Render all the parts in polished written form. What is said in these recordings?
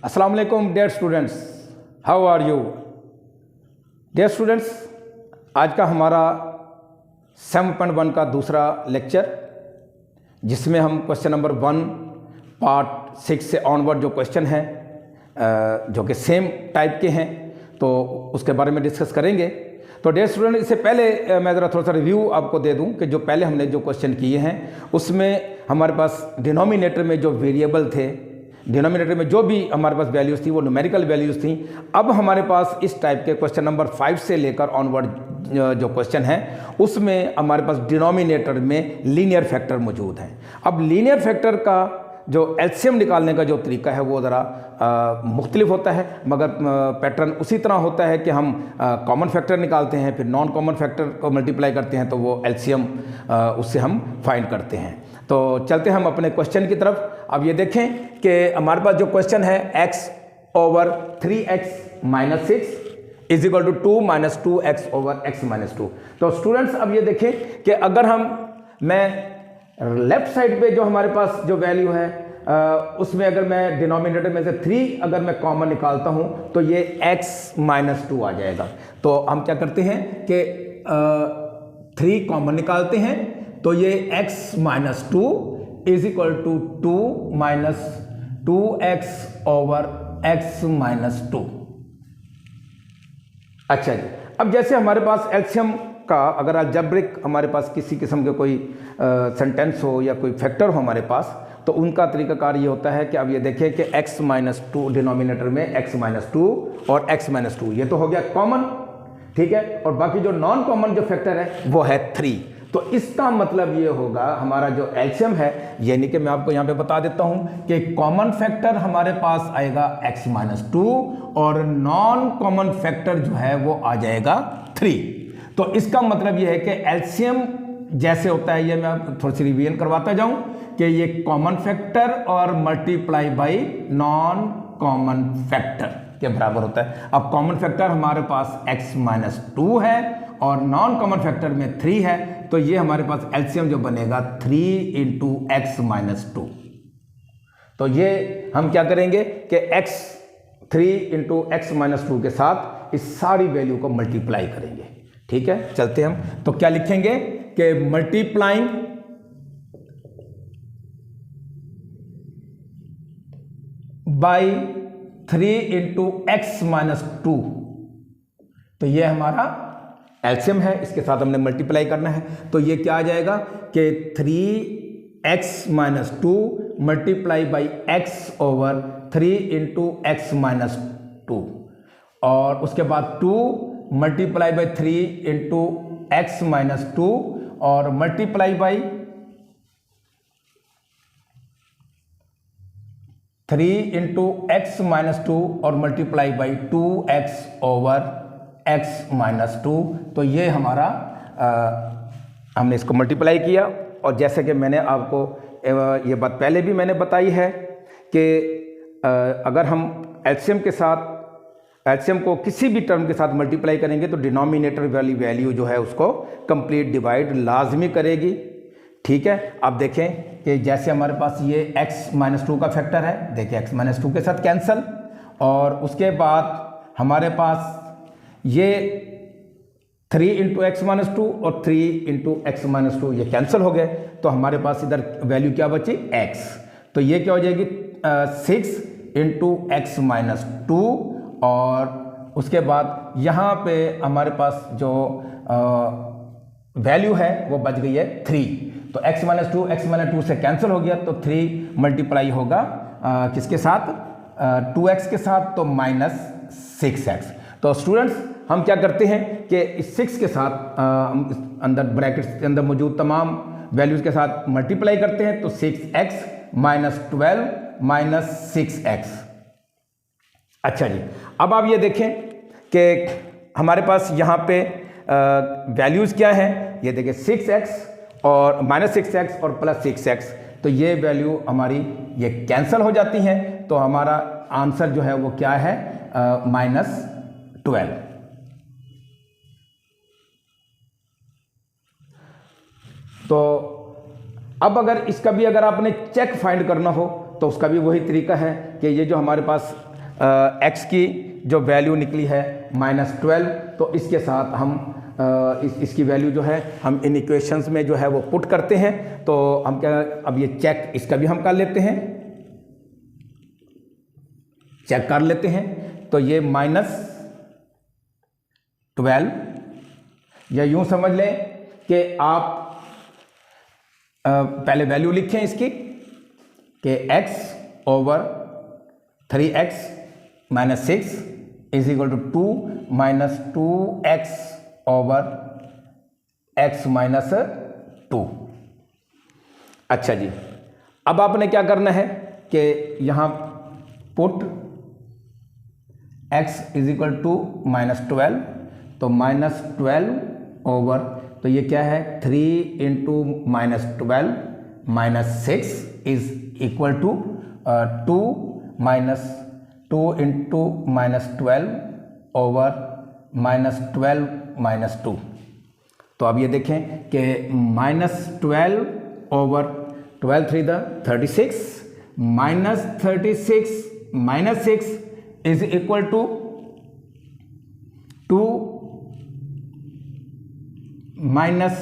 अस्सलाम वालेकुम dear students, how are you? Dear students, आज का हमारा 7.1 का दूसरा लेक्चर, जिसमें हम क्वेश्चन नंबर 1 पार्ट 6 से ऑनवर्ड जो क्वेश्चन हैं जो कि सेम टाइप के हैं, तो उसके बारे में डिस्कस करेंगे। तो डियर स्टूडेंट, इससे पहले मैं ज़रा थोड़ा सा रिव्यू आपको दे दूं कि जो पहले हमने जो क्वेश्चन किए हैं उसमें हमारे पास डिनोमिनेटर में जो वेरिएबल थे, डिनोमिनेटर में जो भी हमारे पास वैल्यूज़ थी वो न्यूमेरिकल वैल्यूज़ थी। अब हमारे पास इस टाइप के क्वेश्चन नंबर 5 से लेकर ऑनवर्ड जो क्वेश्चन है उसमें हमारे पास डिनोमिनेटर में लीनियर फैक्टर मौजूद हैं। अब लीनियर फैक्टर का जो एलसीएम निकालने का जो तरीका है वो ज़रा मुख्तलिफ होता है, मगर पैटर्न उसी तरह होता है कि हम कॉमन फैक्टर निकालते हैं, फिर नॉन कॉमन फैक्टर को मल्टीप्लाई करते हैं, तो वो एलसीएम उससे हम फाइंड करते हैं। तो चलते हैं हम अपने क्वेश्चन की तरफ। अब ये देखें कि हमारे पास जो क्वेश्चन है x/3x - 6 = 2 - 2x/x-2। तो स्टूडेंट्स, अब ये देखें कि अगर मैं लेफ्ट साइड पे जो हमारे पास जो वैल्यू है उसमें अगर मैं डिनोमिनेटर में से 3 अगर मैं कॉमन निकालता हूं तो ये x-2 आ जाएगा। तो हम क्या करते हैं कि 3 कॉमन निकालते हैं, तो ये x-2 = 2 - 2x/x-2। अच्छा जी, अब जैसे हमारे पास एलसीएम का अगर अलजेब्रिक हमारे पास किसी किस्म के कोई सेंटेंस हो या कोई फैक्टर हो हमारे पास, तो उनका तरीकाकार ये होता है कि अब ये देखें कि x-2 डिनोमिनेटर में x-2 और x-2 ये तो हो गया कॉमन, ठीक है, और बाकी जो नॉन कॉमन जो फैक्टर है वो है 3। तो इसका मतलब ये होगा हमारा जो एलसीएम है, यानी कि मैं आपको यहाँ पे बता देता हूँ कि कॉमन फैक्टर हमारे पास आएगा x-2 और नॉन कॉमन फैक्टर जो है वो आ जाएगा 3। तो इसका मतलब ये है कि एलसीएम जैसे होता है, ये मैं थोड़ी सी रिवीजन करवाता जाऊं कि ये कॉमन फैक्टर और multiply by non common factor के बराबर होता है। अब कॉमन फैक्टर हमारे पास x-2 है और नॉन कॉमन फैक्टर में 3 है, तो ये हमारे पास एलसीएम जो बनेगा 3 × x-2। तो ये हम क्या करेंगे कि 3 × x-2 के साथ इस सारी वैल्यू को मल्टीप्लाई करेंगे, ठीक है। चलते हम, तो क्या लिखेंगे कि मल्टीप्लाइंग बाई 3 × x-2, तो ये हमारा एलसीएम है, इसके साथ हमने मल्टीप्लाई करना है। तो ये क्या आ जाएगा कि 3x-2 multiply by x/3 × x-2, और उसके बाद 2 मल्टीप्लाई बाई 3 × x-2 और मल्टीप्लाई बाई 3 × x-2 और मल्टीप्लाई बाई 2x/x-2। तो ये हमारा हमने इसको मल्टीप्लाई किया, और जैसे कि मैंने आपको ये बात पहले भी मैंने बताई है कि अगर हम एलसीएम को किसी भी टर्म के साथ मल्टीप्लाई करेंगे तो डिनोमिनेटर वाली वैल्यू जो है उसको कंप्लीट डिवाइड लाजमी करेगी, ठीक है। अब देखें कि जैसे हमारे पास ये x-2 का फैक्टर है, देखिए x-2 के साथ कैंसल, और उसके बाद हमारे पास ये 3 × x-2 और 3 × x-2 ये कैंसिल हो गए, तो हमारे पास इधर वैल्यू क्या बची x। तो ये क्या हो जाएगी 6 × x-2, और उसके बाद यहाँ पे हमारे पास जो वैल्यू है वो बच गई है 3। तो x-2 से कैंसिल हो गया, तो 3 मल्टीप्लाई होगा किसके साथ, 2x के साथ, तो -6x। तो स्टूडेंट्स, हम क्या करते हैं कि इस 6 के साथ हम अंदर ब्रैकेट्स के अंदर मौजूद तमाम वैल्यूज़ के साथ मल्टीप्लाई करते हैं, तो 6x - 12 - 6x। अच्छा जी, अब आप ये देखें कि हमारे पास यहाँ पे वैल्यूज़ क्या हैं। ये देखिए 6x और -6x और +6x, तो ये वैल्यू हमारी ये कैंसिल हो जाती हैं, तो हमारा आंसर जो है वो क्या है -12। तो अब अगर इसका भी अगर आपने चेक फाइंड करना हो तो उसका भी वही तरीका है कि ये जो हमारे पास x की जो वैल्यू निकली है -12, तो इसके साथ हम इसकी वैल्यू जो है हम इन इक्वेशंस में जो है वो पुट करते हैं। तो हम क्या, अब ये चेक इसका भी हम कर लेते हैं, चेक कर लेते हैं। तो ये -12, या यूं समझ लें कि आप पहले वैल्यू लिखें इसकी कि x over 3x - 6 is equal to 2 - 2x over x - 2। अच्छा जी, अब आपने क्या करना है कि यहाँ put x is equal to -12, तो -12 ओवर, तो ये क्या है 3 into -12 -6 is equal to 2 into -12 over -12 - 2। तो अब ये देखें कि -12 over 12 3 36 -36 -6 is equal to 2 minus,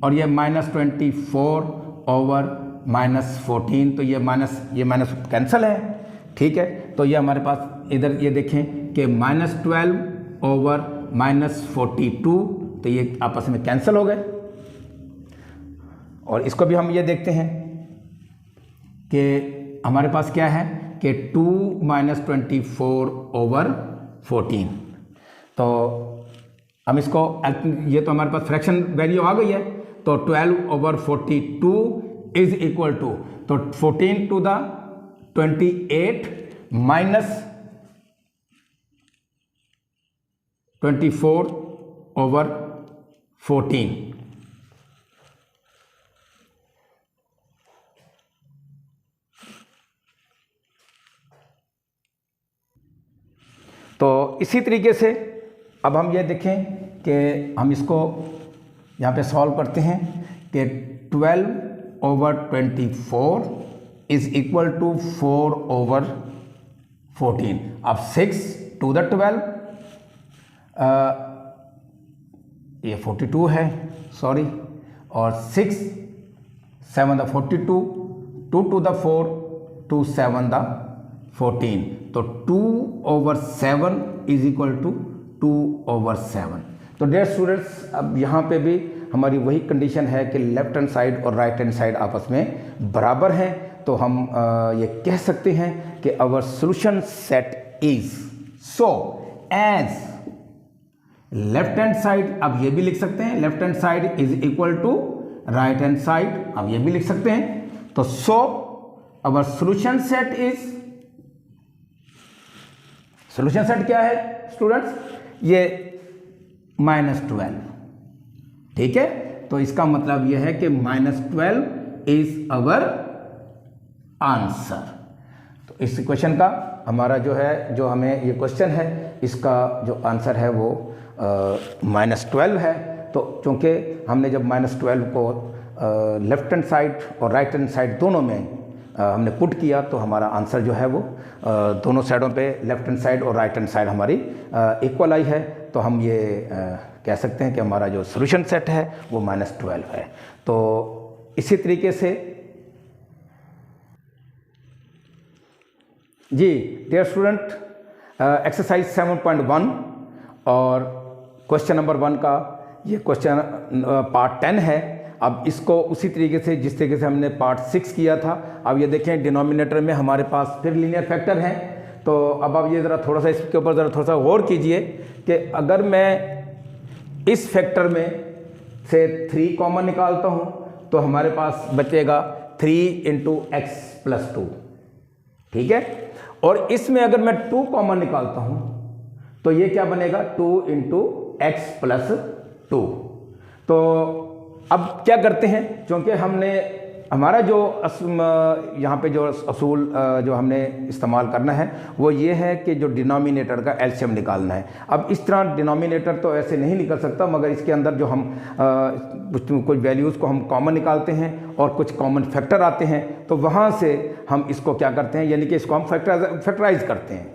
और ये -24 ओवर -14, तो ये माइनस कैंसिल है, ठीक है। तो ये हमारे पास इधर ये देखें कि -12 ओवर -42, तो ये आपस में कैंसिल हो गए। और इसको भी हम ये देखते हैं कि हमारे पास क्या है कि 2 - 24 ओवर 14, तो हम इसको, ये तो हमारे पास फ्रैक्शन वैल्यू आ गई है, तो 12 ओवर 42 इज इक्वल टू, तो 14 टू द 28 माइनस 24 ओवर 14। तो इसी तरीके से अब हम ये देखें कि हम इसको यहाँ पे सॉल्व करते हैं कि 12 over 24 is equal to 4 over 14। अब 6 टू द 12, ये 42 है, सॉरी, और 6 7 द 42, 2 टू द 4, 2 7 द 14, तो 2 over 7 is equal to 2 over 7। तो डियर स्टूडेंट्स, अब यहाँ पे भी हमारी वही कंडीशन है कि लेफ्ट हैंड साइड और राइट हैंड साइड आपस में बराबर हैं, तो हम ये कह सकते हैं कि our solution set is so as left hand side, अब ये भी लिख सकते हैं left hand side is equal to right hand side, अब ये भी लिख सकते हैं। तो so our solution set is, solution set क्या है स्टूडेंट्स, ये -12, ठीक है। तो इसका मतलब यह है कि -12 इज अवर आंसर। तो इस क्वेश्चन का हमारा जो है, जो हमें ये क्वेश्चन है, इसका जो आंसर है वो -12 है। तो चूँकि हमने जब -12 को लेफ्ट हैंड साइड और राइट हैंड साइड दोनों में हमने पुट किया, तो हमारा आंसर जो है वो दोनों साइडों पे लेफ्ट हैंड साइड और राइट हैंड साइड हमारी इक्वल आई है। तो हम ये कह सकते हैं कि हमारा जो सॉल्यूशन सेट है वो -12 है। तो इसी तरीके से जी डियर स्टूडेंट, एक्सरसाइज 7.1 और क्वेश्चन नंबर 1 का ये क्वेश्चन पार्ट 10 है। अब इसको उसी तरीके से जिस तरीके से हमने पार्ट 6 किया था, अब ये देखें डिनोमिनेटर में हमारे पास फिर लीनियर फैक्टर हैं। तो अब आप ये ज़रा थोड़ा सा इसके ऊपर ज़रा थोड़ा सा गौर कीजिए कि अगर मैं इस फैक्टर में से 3 कॉमन निकालता हूँ तो हमारे पास बचेगा 3 इंटू एक्स प्लस 2, ठीक है। और इसमें अगर मैं 2 कॉमन निकालता हूँ तो ये क्या बनेगा, 2 इंटू एक्स प्लस 2। तो अब क्या करते हैं, क्योंकि हमने हमारा जो यहाँ पे जो असूल जो हमने इस्तेमाल करना है वो ये है कि जो डिनोमिनेटर का एलसीएम निकालना है। अब इस तरह डिनोमिनेटर तो ऐसे नहीं निकल सकता, मगर इसके अंदर जो हम कुछ वैल्यूज़ को हम कॉमन निकालते हैं और कुछ कॉमन फैक्टर आते हैं, तो वहाँ से हम इसको क्या करते हैं, यानी कि इसको हम फैक्टराइज करते हैं।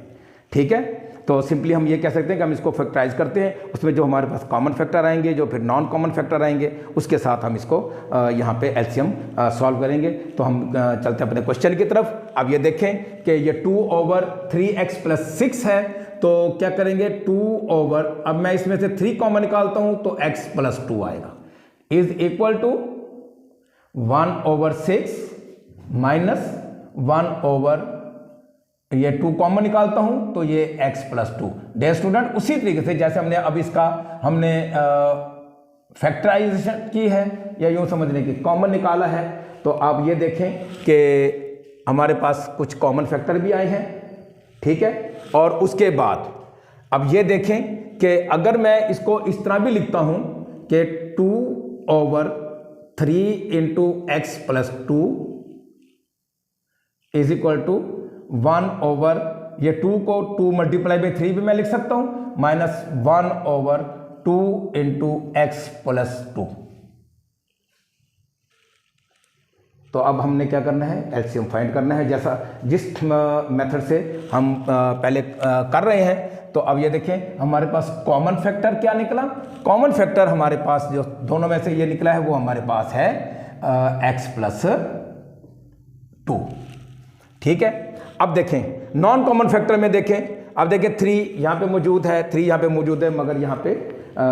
ठीक है। तो सिंपली हम ये कह सकते हैं कि हम इसको फैक्टराइज करते हैं, उसमें जो हमारे पास कॉमन फैक्टर आएंगे, जो फिर नॉन कॉमन फैक्टर आएंगे, उसके साथ हम इसको यहाँ पे एलसीएम सॉल्व करेंगे। तो हम चलते हैं अपने क्वेश्चन की तरफ। अब ये देखें कि ये 2/3x + 6 है, तो क्या करेंगे 2 अब मैं इसमें से 3 कॉमन निकालता हूँ तो x + 2 आएगा, इज इक्वल टू 1/6 माइनस 1 ये 2 कॉमन निकालता हूं तो ये x + 2। डियर स्टूडेंट, उसी तरीके से जैसे हमने अब इसका हमने फैक्टराइजेशन की है, या यूं समझने की कॉमन निकाला है, तो आप ये देखें कि हमारे पास कुछ कॉमन फैक्टर भी आए हैं, ठीक है। और उसके बाद अब ये देखें कि अगर मैं इसको इस तरह भी लिखता हूं कि 2/3 × x + 2 इज इक्वल टू 1 ये 2 को 2 × 3 भी मैं लिख सकता हूं, माइनस 1/2 × x + 2। तो अब हमने क्या करना है, एलसीएम फाइंड करना है, जैसा जिस मेथड से हम पहले कर रहे हैं। तो अब ये देखें हमारे पास कॉमन फैक्टर क्या निकला। कॉमन फैक्टर हमारे पास जो दोनों में से ये निकला है वो हमारे पास है x + 2, ठीक है। अब देखें नॉन कॉमन फैक्टर में देखें, अब देखें 3 यहाँ पे मौजूद है, 3 यहाँ पे मौजूद है, मगर यहाँ पे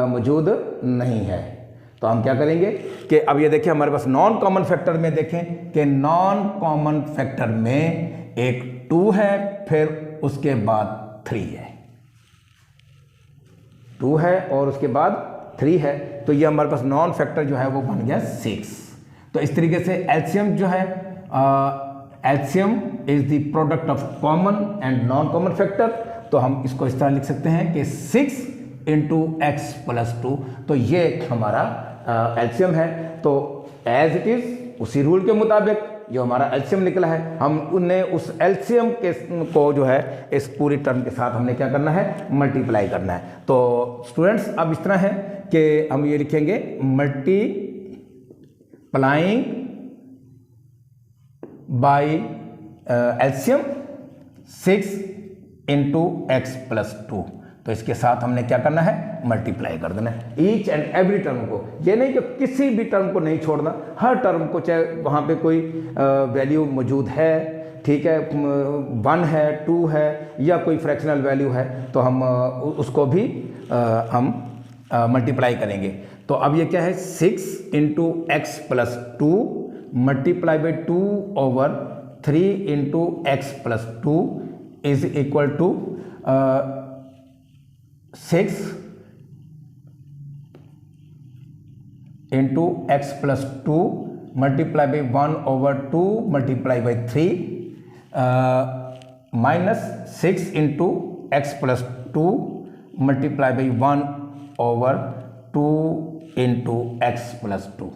मौजूद नहीं है। तो हम क्या करेंगे कि अब ये देखें हमारे पास नॉन कॉमन फैक्टर में देखें कि नॉन कॉमन फैक्टर में एक 2 है, फिर उसके बाद 3 है, 2 है और उसके बाद 3 है, तो ये हमारे पास नॉन फैक्टर जो है वो बन गया 6। तो इस तरीके से एलसीएम जो है LCM is the product of common and non common factor. तो हम इसको इस तरह लिख सकते हैं कि 6 × x + 2, तो ये हमारा एलसीएम है। तो एज इट इज उसी रूल के मुताबिक जो हमारा एलसीएम निकला है, हम उन्हें उस एलसीएम के को जो है इस पूरी टर्म के साथ हमने क्या करना है, मल्टीप्लाई करना है। तो स्टूडेंट्स अब इस तरह है कि हम ये लिखेंगे मल्टीप्लाइंग बाय एलसीएम 6 × x + 2। तो इसके साथ हमने क्या करना है, मल्टीप्लाई कर देना है ईच एंड एवरी टर्म को। ये नहीं कि किसी भी टर्म को नहीं छोड़ना, हर टर्म को, चाहे वहाँ पे कोई वैल्यू मौजूद है, ठीक है, 1 है, 2 है, या कोई फ्रैक्शनल वैल्यू है, तो हम उसको भी हम मल्टीप्लाई करेंगे। तो अब ये क्या है, 6 × x + 2 multiply by 2/3 × x + 2 is equal to 6 × x + 2 multiply by 1/2 multiply by 3 minus 6 × x + 2 multiply by 1/2 × x + 2।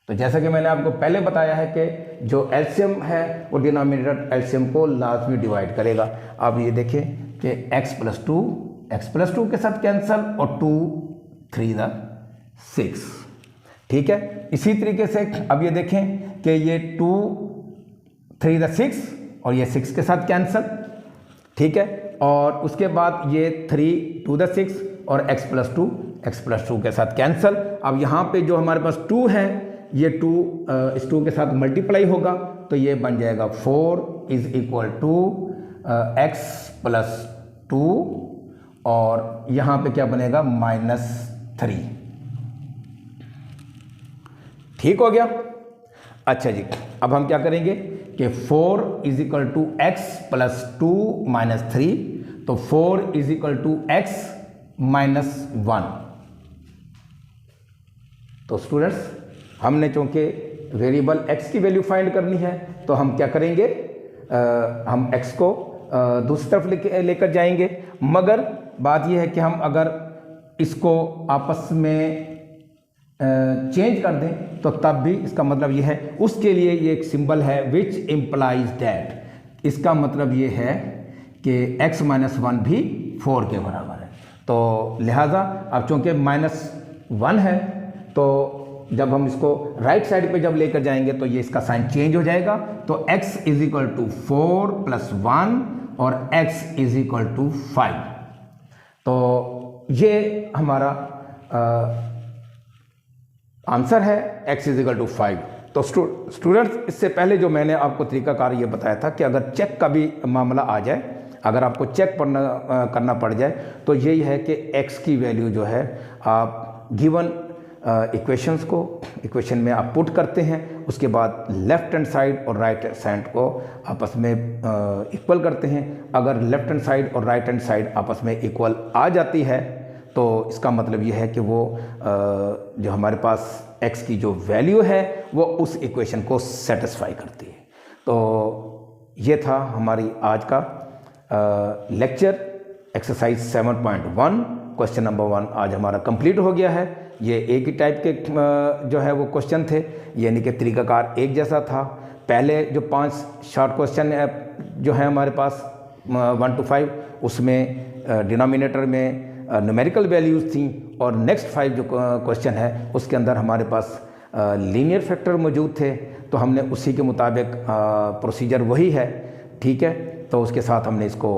तो जैसा कि मैंने आपको पहले बताया है कि जो एलसीएम है वो डिनोमिनेटर एलसीएम को लाजमी डिवाइड करेगा। अब ये देखें कि x + 2 के साथ कैंसल और 2 3 × 6, ठीक है। इसी तरीके से अब ये देखें कि ये 2 3 × 6 और ये 6 के साथ कैंसल, ठीक है। और उसके बाद ये 3 2 × 6 और x + 2 के साथ कैंसल। अब यहाँ पे जो हमारे पास 2 है, ये 2 इस 2 के साथ मल्टीप्लाई होगा, तो ये बन जाएगा 4 इज इक्वल टू x + 2 और यहाँ पे क्या बनेगा -3, ठीक हो गया। अच्छा जी, अब हम क्या करेंगे कि 4 इज इक्वल टू x + 2 - 3, तो 4 इज इक्वल टू x - 1। तो स्टूडेंट्स हमने चूंकि वेरिएबल x की वैल्यू फाइंड करनी है, तो हम क्या करेंगे, हम x को दूसरी तरफ लेकर जाएंगे। मगर बात यह है कि हम अगर इसको आपस में चेंज कर दें तो तब भी इसका मतलब यह है, उसके लिए ये एक सिंबल है विच इम्प्लाइज दैट, इसका मतलब ये है कि x - 1 भी 4 के बराबर है। तो लिहाजा अब चूंकि -1 है, तो जब हम इसको राइट साइड पे जब लेकर जाएंगे तो ये इसका साइन चेंज हो जाएगा। तो x = 4 + 1 और x इज इक्वल टू 5। तो ये हमारा आंसर है, x इज इक्वल टू 5। तो स्टूडेंट्स, इससे पहले जो मैंने आपको तरीकाकार ये बताया था कि अगर चेक का भी मामला आ जाए, अगर आपको चेक करना पड़ जाए, तो यही है कि x की वैल्यू जो है आप गिवन इक्वेशंस को इक्वेशन में आप पुट करते हैं, उसके बाद लेफ्ट हैंड साइड और राइट हैंड साइड को आपस में इक्वल करते हैं। अगर लेफ्ट हैंड साइड और राइट हैंड साइड आपस में इक्वल आ जाती है तो इसका मतलब ये है कि वो जो हमारे पास x की जो वैल्यू है वो उस इक्वेशन को सेटिस्फाई करती है। तो ये था हमारी आज का लेक्चर एक्सरसाइज 7.1 क्वेश्चन नंबर 1 आज हमारा कंप्लीट हो गया है। ये एक ही टाइप के जो है वो क्वेश्चन थे, यानी कि तरीकाकार एक जैसा था। पहले जो 5 शॉर्ट क्वेश्चन जो है हमारे पास 1 to 5, उसमें डिनोमिनेटर में न्यूमेरिकल वैल्यूज़ थी, और नेक्स्ट 5 जो क्वेश्चन है उसके अंदर हमारे पास लीनियर फैक्टर मौजूद थे। तो हमने उसी के मुताबिक प्रोसीजर वही है, ठीक है। तो उसके साथ हमने इसको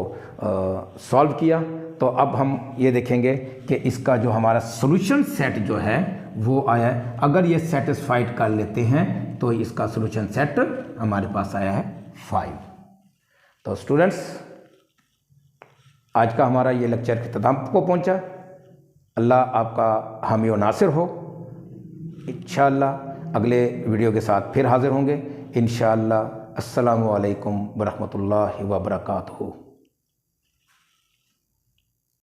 सॉल्व किया। तो अब हम ये देखेंगे कि इसका जो हमारा सॉल्यूशन सेट जो है वो आया है। अगर ये सेटिस्फाइड कर लेते हैं तो इसका सॉल्यूशन सेट हमारे पास आया है 5। तो स्टूडेंट्स, आज का हमारा ये लेक्चर इख्तिताम को पहुंचा। अल्लाह आपका हामी व नासिर हो। इंशाअल्लाह अगले वीडियो के साथ फिर हाज़िर होंगे इंशाअल्लाह। अस्सलामु अलैकुम व रहमतुल्लाहि व बरकातुहू।